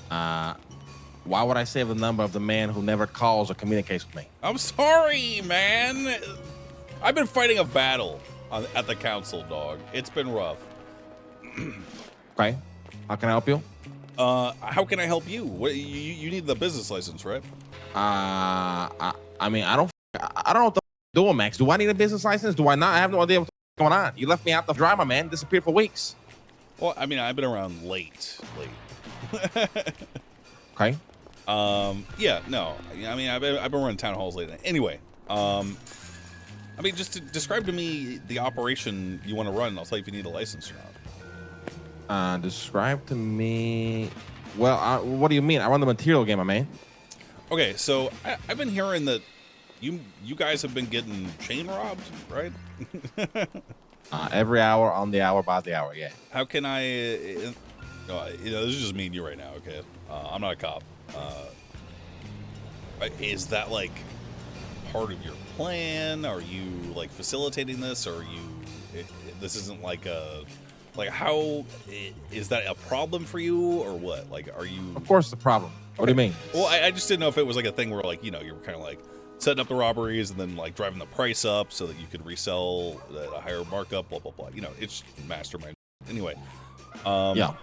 Why would I save the number of the man who never calls or communicates with me? I'm sorry, man. I've been fighting a battle at the council, dog. It's been rough. Okay. How can I help you? How can I help you? What you need the business license, right? I mean, I don't know what the doing, Max. Do I need a business license? Do I not? I have no idea what's going on. You left me out the dry, my man. Disappeared for weeks. Well, I mean, I've been around late. Okay. Yeah, no. I mean, I've been running town halls lately. Anyway, I mean, just to describe to me the operation you want to run. I'll tell you if you need a license or not. Describe to me. Well, what do you mean? I run the material game, my man. Okay, so I've been hearing that you guys have been getting chain robbed, right? Every hour, on the hour, by the hour, yeah. How can I? You know, this is just me and you right now. Okay, I'm not a cop. Is that like part of your plan? Are you like facilitating this, or are you? This isn't like a. Like, how is that a problem for you, or what? Like, are you? Of course, it's a problem. What do you mean? Well, I just didn't know if it was like a thing where, like, you know, you were kind of like setting up the robberies and then like driving the price up so that you could resell at a higher markup. Blah blah blah. You know, it's mastermind. Anyway. Yeah.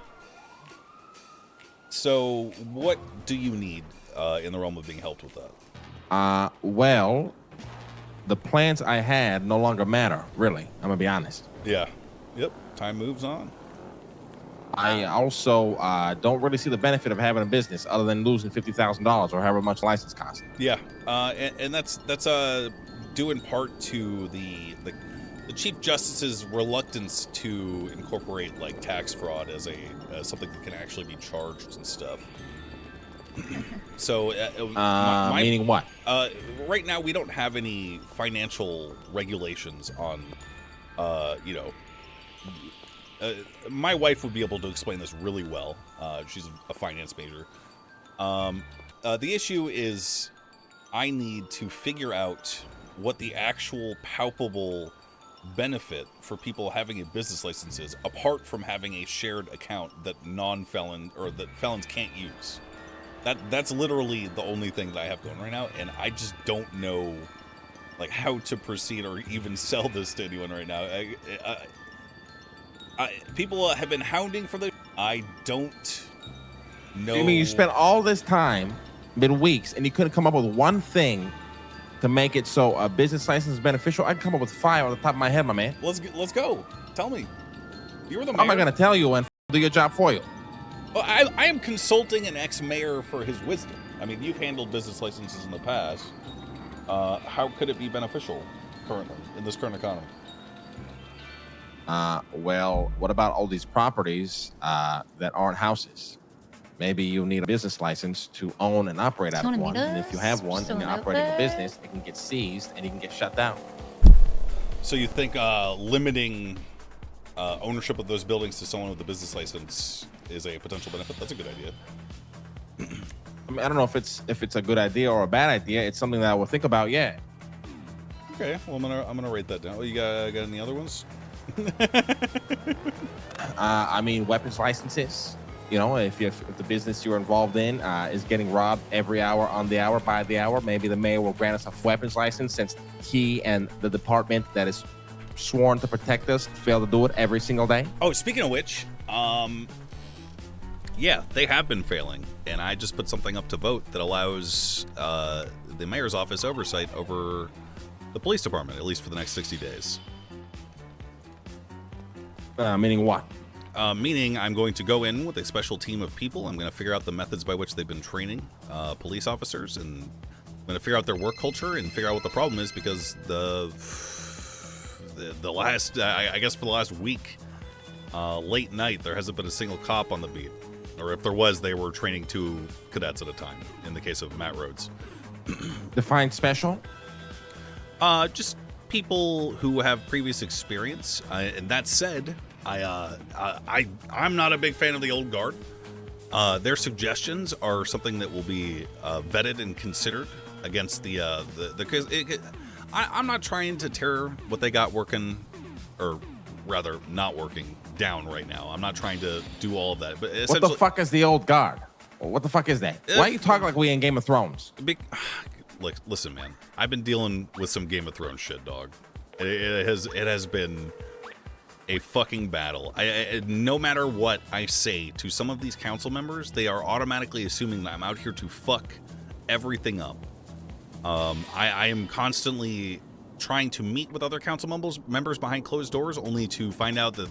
So, what do you need in the realm of being helped with that? Well, the plans I had no longer matter. Really, I'm gonna be honest. Yeah. Yep. Time moves on. I also don't really see the benefit of having a business other than losing $50,000 or however much license costs. Yeah, and that's due in part to the Chief Justice's reluctance to incorporate like tax fraud as something that can actually be charged and stuff. So, meaning what? Right now we don't have any financial regulations on, you know. My wife would be able to explain this really well. She's a finance major. The issue is I need to figure out what the actual palpable benefit for people having a business license is, apart from having a shared account that non-felon or that felons can't use. That's literally the only thing that I have going right now, and I just don't know like how to proceed or even sell this to anyone right now. People have been hounding for this. I don't know. I mean, you spent all this time, been weeks, and you couldn't come up with one thing to make it so a business license is beneficial? I can come up with 5 on the top of my head, my man. Let's go. Tell me. You were the mayor. I'm not going to tell you and do your job for you. Well, I am consulting an ex-mayor for his wisdom. I mean, you've handled business licenses in the past. How could it be beneficial currently in this current economy? Well, what about all these properties that aren't houses? Maybe you need a business license to own and operate out of one. And if you have one and you're operating a business, it can get seized and you can get shut down. So you think limiting ownership of those buildings to someone with a business license is a potential benefit? That's a good idea. I mean, I don't know if it's a good idea or a bad idea. It's something that I will think about. Yeah. Okay. Well, I'm gonna write that down. You got any other ones? I mean, weapons licenses. You know, if the business you're involved in is getting robbed every hour, on the hour, by the hour, maybe the mayor will grant us a weapons license, since he and the department that is sworn to protect us fail to do it every single day. Oh, speaking of which, yeah, they have been failing, and I just put something up to vote that allows the mayor's office oversight over the police department, at least for the next 60 days. Meaning what? Meaning I'm going to go in with a special team of people. I'm going to figure out the methods by which they've been training police officers, and I'm going to figure out their work culture and figure out what the problem is, because the last, I guess for the last week, late night, there hasn't been a single cop on the beat. Or if there was, they were training 2 cadets at a time, in the case of Matt Rhodes. Define special? Just people who have previous experience. And that said, I'm not a big fan of the old guard. Their suggestions are something that will be vetted and considered against I'm not trying to tear what they got working, or rather not working, down right now. I'm not trying to do all of that. But what the fuck is the old guard? What the fuck is that? Why are you talking like we in Game of Thrones? Look, listen, man. I've been dealing with some Game of Thrones shit, dog. It has been a fucking battle. No matter what I say to some of these council members, they are automatically assuming that I'm out here to fuck everything up. I am constantly trying to meet with other council members behind closed doors, only to find out that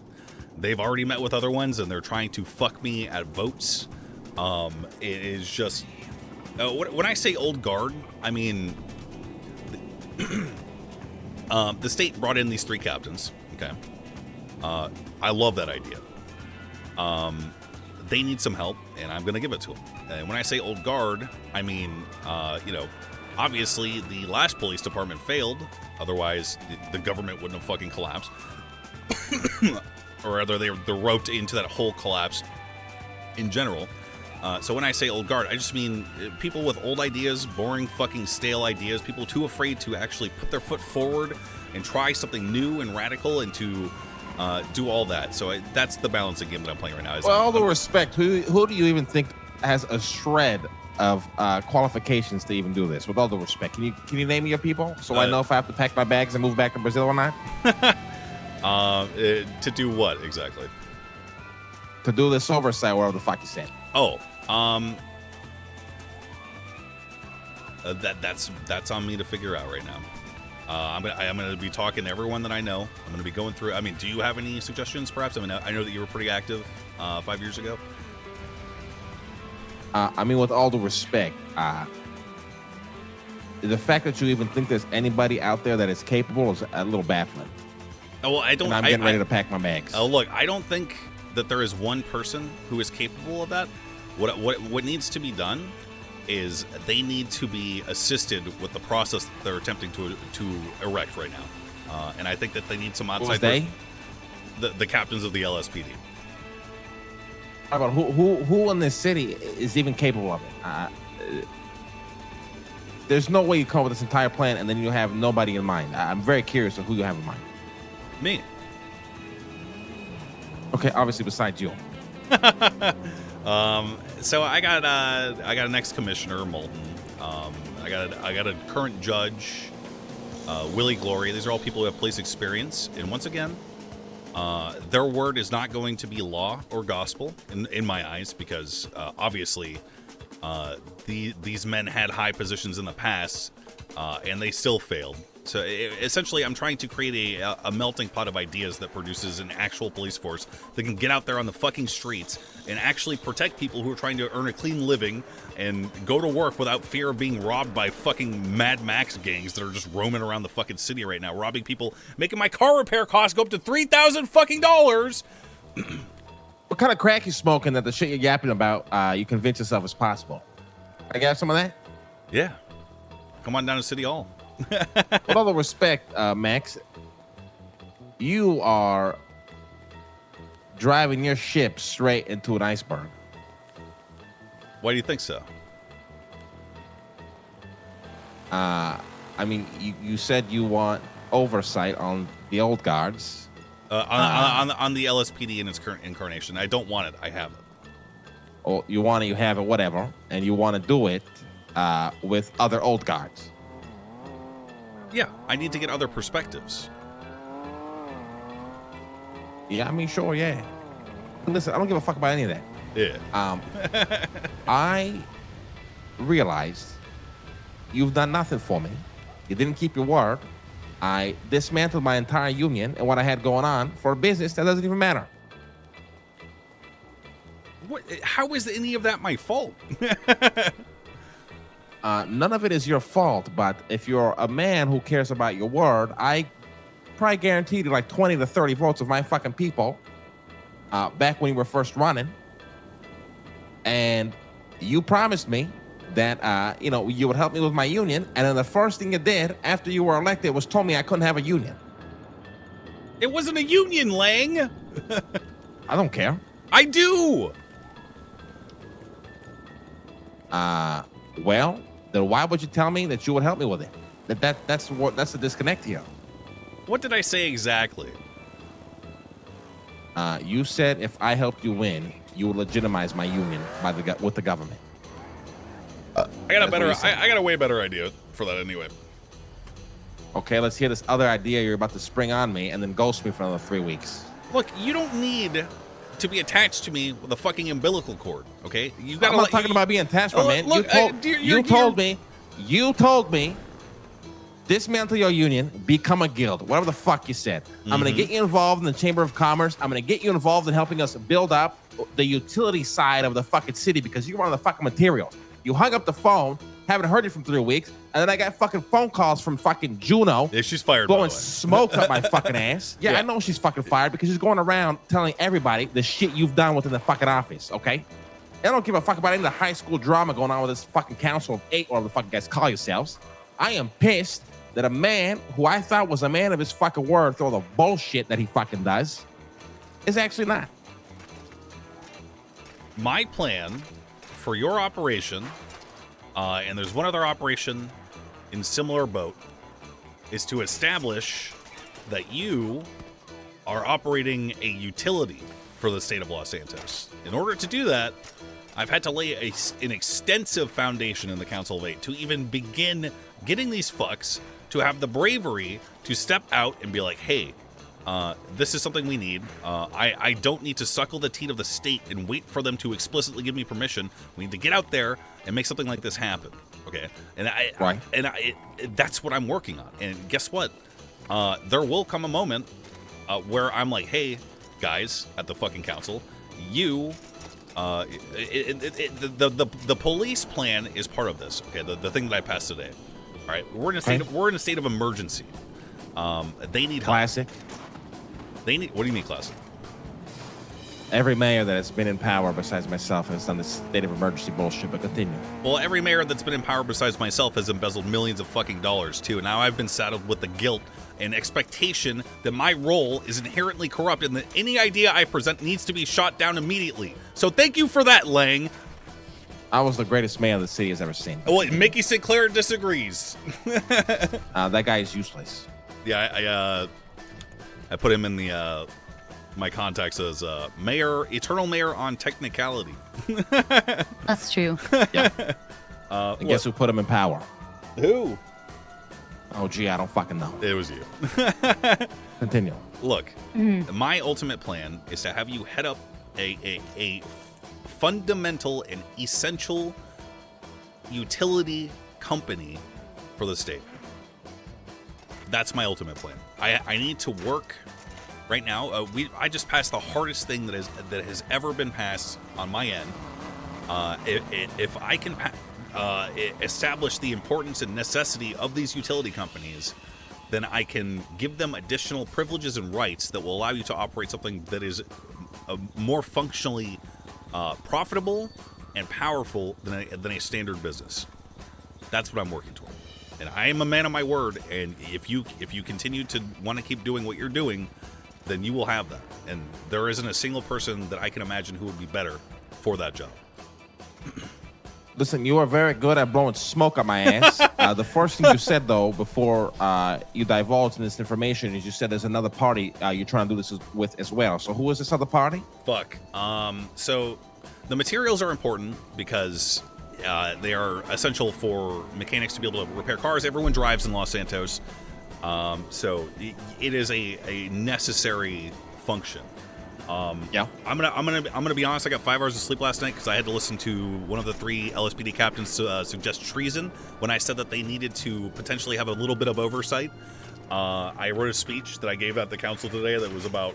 they've already met with other ones and they're trying to fuck me at votes. It is just when I say old guard, I mean the state brought in these 3 captains. Okay, I love that idea. They need some help, and I'm gonna give it to them. And when I say old guard, I mean obviously the last police department failed. Otherwise, the government wouldn't have fucking collapsed. Or rather, they're roped into that whole collapse in general. So when I say old guard, I just mean people with old ideas, boring fucking stale ideas, people too afraid to actually put their foot forward and try something new and radical and to do all that. So that's the balancing game that I'm playing right now. Well, all the respect, who do you even think has a shred of qualifications to even do this? With all the respect, can you name me your people so I know if I have to pack my bags and move back to Brazil or not? To do what exactly? To do this oversight, whatever the fuck you said. Oh, that's on me to figure out right now. I'm gonna be talking to everyone that I know. I'm gonna be going through. I mean, do you have any suggestions, perhaps? I mean, I know that you were pretty active 5 years ago. I mean, with all the respect, the fact that you even think there's anybody out there that is capable is a little baffling. Oh, well, I don't. And I'm getting ready to pack my bags. Oh, look, I don't think that there is one person who is capable of that. What needs to be done is they need to be assisted with the process that they're attempting to erect right now. And I think that they need some outside. The captains of the LSPD. How about who in this city is even capable of it? There's no way you come up with this entire plan and then you have nobody in mind. I'm very curious of who you have in mind. Me. Okay, obviously besides you. So I got an ex-commissioner, Moulton. I got a current judge, Willie Glory. These are all people who have police experience. And once again, their word is not going to be law or gospel in my eyes, because obviously these men had high positions in the past, and they still failed. So essentially, I'm trying to create a melting pot of ideas that produces an actual police force that can get out there on the fucking streets and actually protect people who are trying to earn a clean living and go to work without fear of being robbed by fucking Mad Max gangs that are just roaming around the fucking city right now, robbing people, making my car repair costs go up to $3,000 fucking dollars. What kind of crack you smoking that the shit you're yapping about you convince yourself is possible? I got some of that? Yeah. Come on down to City Hall. With all the respect, Max, you are driving your ship straight into an iceberg. Why do you think so? I mean, you said you want oversight on the old guards. On the LSPD in its current incarnation. I don't want it. I have it. Or you want it, you have it, whatever. And you want to do it with other old guards. Yeah, I need to get other perspectives. Yeah, I mean, sure, yeah. Listen, I don't give a fuck about any of that. Yeah. I realized you've done nothing for me. You didn't keep your word. I dismantled my entire union and what I had going on for a business that doesn't even matter. What? How is any of that my fault? None of it is your fault, but if you're a man who cares about your word, I probably guaranteed you like 20 to 30 votes of my fucking people back when you were first running. And you promised me that, you would help me with my union. And then the first thing you did after you were elected was told me I couldn't have a union. It wasn't a union, Lang. I don't care. I do. Well, then why would you tell me that you would help me with it? That's the disconnect here. What did I say exactly? You said if I helped you win, you will legitimize my union with the government. I got a way better idea for that anyway. Okay, let's hear this other idea you're about to spring on me and then ghost me for another 3 weeks. Look, you don't need to be attached to me with a fucking umbilical cord, okay? You gotta. I'm not talking about being attached, my man. Look, you told me, dismantle your union, become a guild, whatever the fuck you said. I'm going to get you involved in the Chamber of Commerce. I'm going to get you involved in helping us build up the utility side of the fucking city because you're one of the fucking materials. You hung up the phone, haven't heard you from 3 weeks, and then I got fucking phone calls from fucking Juno. Yeah, she's fired. Blowing smoke up my fucking ass. Yeah, I know she's fucking fired because she's going around telling everybody the shit you've done within the fucking office, okay? I don't give a fuck about any of the high school drama going on with this fucking council of 8 or the fucking guys call yourselves. I am pissed that a man who I thought was a man of his fucking word through all the bullshit that he fucking does is actually not. My plan for your operation, and there's one other operation in similar boat, is to establish that you are operating a utility for the state of Los Santos. In order to do that, I've had to lay an extensive foundation in the Council of 8 to even begin getting these fucks to have the bravery to step out and be like, hey, this is something we need. I don't need to suckle the teat of the state and wait for them to explicitly give me permission. We need to get out there and make something like this happen. Okay, and that's what I'm working on. And guess what? There will come a moment where I'm like, hey, guys at the fucking council, you. The police plan is part of this. Okay, the thing that I passed today. All right, we're in a state of emergency. They need help. Classic. They need. What do you mean, classic? Every mayor that has been in power besides myself has done this state of emergency bullshit, but continue. Well, every mayor that's been in power besides myself has embezzled millions of fucking dollars, too. Now I've been saddled with the guilt and expectation that my role is inherently corrupt and that any idea I present needs to be shot down immediately. So thank you for that, Lang. I was the greatest mayor the city has ever seen. Well, Mickey Sinclair disagrees. That guy is useless. Yeah, I put him in the my contacts as mayor, eternal mayor on technicality. That's true. Yeah. And guess who put him in power? Who? Oh, gee, I don't fucking know. It was you. Continue. Look, my ultimate plan is to have you head up a fundamental and essential utility company for the state. That's my ultimate plan. I need to work right now. I just passed the hardest thing that has ever been passed on my end. If I can establish the importance and necessity of these utility companies, then I can give them additional privileges and rights that will allow you to operate something that is more functionally profitable and powerful than a standard business. That's what I'm working toward. And I am a man of my word, and if you continue to want to keep doing what you're doing, then you will have that. And there isn't a single person that I can imagine who would be better for that job. Listen, you are very good at blowing smoke up my ass. The first thing you said, though, before you divulged in this information is you said there's another party you're trying to do this with as well. So who is this other party? Fuck. So the materials are important because they are essential for mechanics to be able to repair cars. Everyone drives in Los Santos. So it is a necessary function. Yeah. I'm gonna be honest. I got 5 hours of sleep last night because I had to listen to one of the 3 LSPD captains suggest treason when I said that they needed to potentially have a little bit of oversight. I wrote a speech that I gave at the council today that was about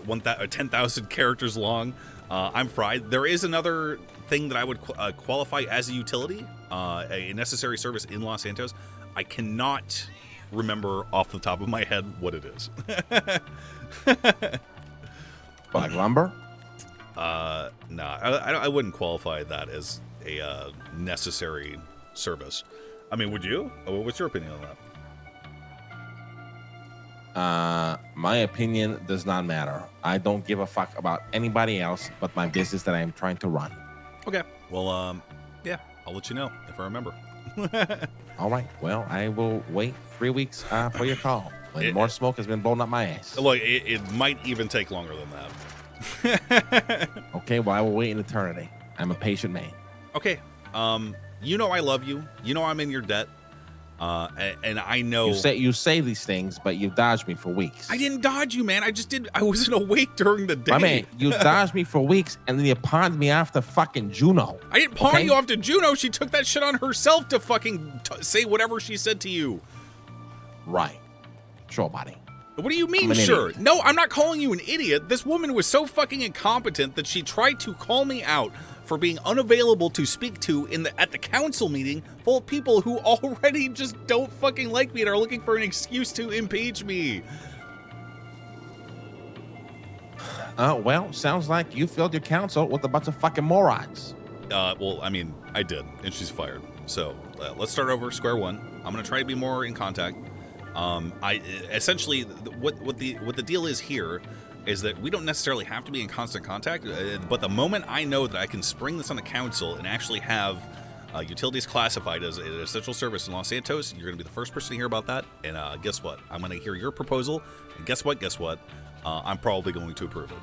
10,000 characters long. I'm fried. There is another thing that I would qualify as a utility, a necessary service in Los Santos. I cannot remember off the top of my head what it is. Like lumber? No, I wouldn't qualify that as a necessary service. I mean, would you? What's your opinion on that? My opinion does not matter. I don't give a fuck about anybody else but my business that I am trying to run. Okay. Well, yeah, I'll let you know if I remember. All right. Well, I will wait 3 weeks for your call. When more smoke has been blown up my ass. Look, it might even take longer than that. Okay, well, I will wait an eternity. I'm a patient man. Okay. You know I love you. You know I'm in your debt. And I know You say these things, but you've dodged me for weeks. I didn't dodge you, man. I wasn't awake during the day. My man, you dodged me for weeks, and then you pawned me off to fucking Juno. I didn't pawn you off to Juno. She took that shit on herself to fucking say whatever she said to you. Right. Sure, buddy. What do you mean, sure? No, I'm not calling you an idiot. This woman was so fucking incompetent that she tried to call me out for being unavailable to speak to at the council meeting full of people who already just don't fucking like me and are looking for an excuse to impeach me. Well, sounds like you filled your council with a bunch of fucking morons. Well, I mean, I did, and she's fired. So let's start over, square one. I'm gonna try to be more in contact. I essentially what the deal is here is that we don't necessarily have to be in constant contact, but the moment I know that I can spring this on the council and actually have utilities classified as an essential service in Los Santos, you're going to be the first person to hear about that. And guess what? I'm going to hear your proposal, and guess what? I'm probably going to approve it.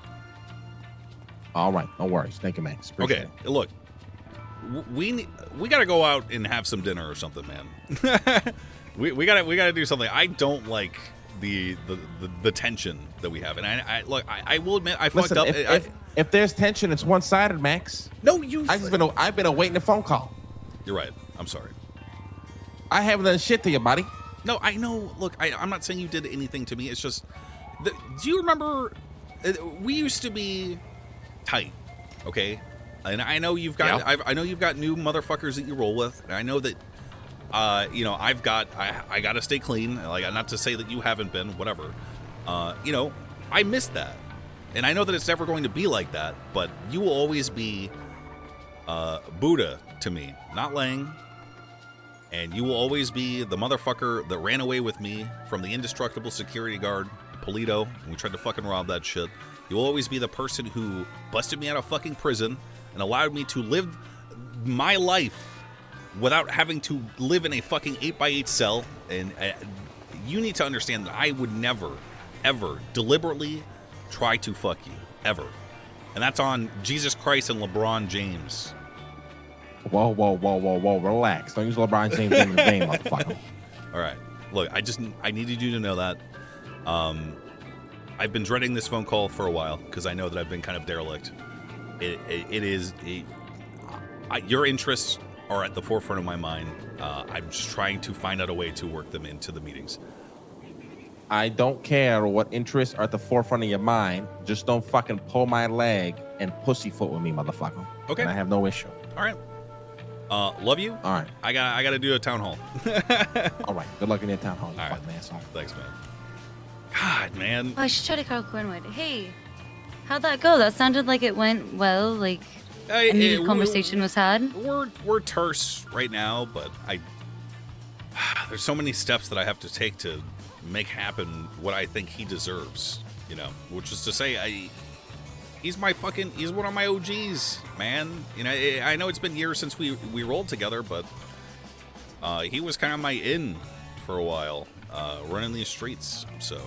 All right, no worries. Thank you, Max. Appreciate it. Look, we got to go out and have some dinner or something, man. we gotta do something. I don't like the tension that we have, and I will admit I fucked up. If there's tension, it's one-sided, Max. No, I've been awaiting a phone call. You're right. I'm sorry. I haven't done shit to you, buddy. No, I know. Look, I'm not saying you did anything to me. It's just, do you remember? We used to be tight, okay? And I know you've got I know you've got new motherfuckers that you roll with. And I know that. I got to stay clean. Like, not to say that you haven't been, whatever. I miss that. And I know that it's never going to be like that, but you will always be Buddha to me, not Lang. And you will always be the motherfucker that ran away with me from the indestructible security guard, Polito, and we tried to fucking rob that shit. You'll always be the person who busted me out of fucking prison and allowed me to live my life without having to live in a fucking 8x8 cell. And you need to understand that I would never, ever deliberately try to fuck you. Ever. And that's on Jesus Christ and LeBron James. Whoa. Relax. Don't use LeBron James in the name, motherfucker. All right. Look, I needed you to know that. I've been dreading this phone call for a while because I know that I've been kind of derelict. Your interests are at the forefront of my mind. I'm just trying to find out a way to work them into the meetings. I don't care what interests are at the forefront of your mind. Just don't fucking pull my leg and pussyfoot with me, motherfucker. Okay. And I have no issue. All right. Love you. All right. I got to do a town hall. All right. Good luck in your town hall. All right. Man. Thanks, man. God, man. Oh, I should try to call Cornwood. Hey, how'd that go? That sounded like it went well. Like, a needed conversation was had. We're terse right now, but there's so many steps that I have to take to make happen what I think he deserves, which is to say he's one of my OGs, man. I know it's been years since we rolled together, but he was kind of my in for a while, running these streets. So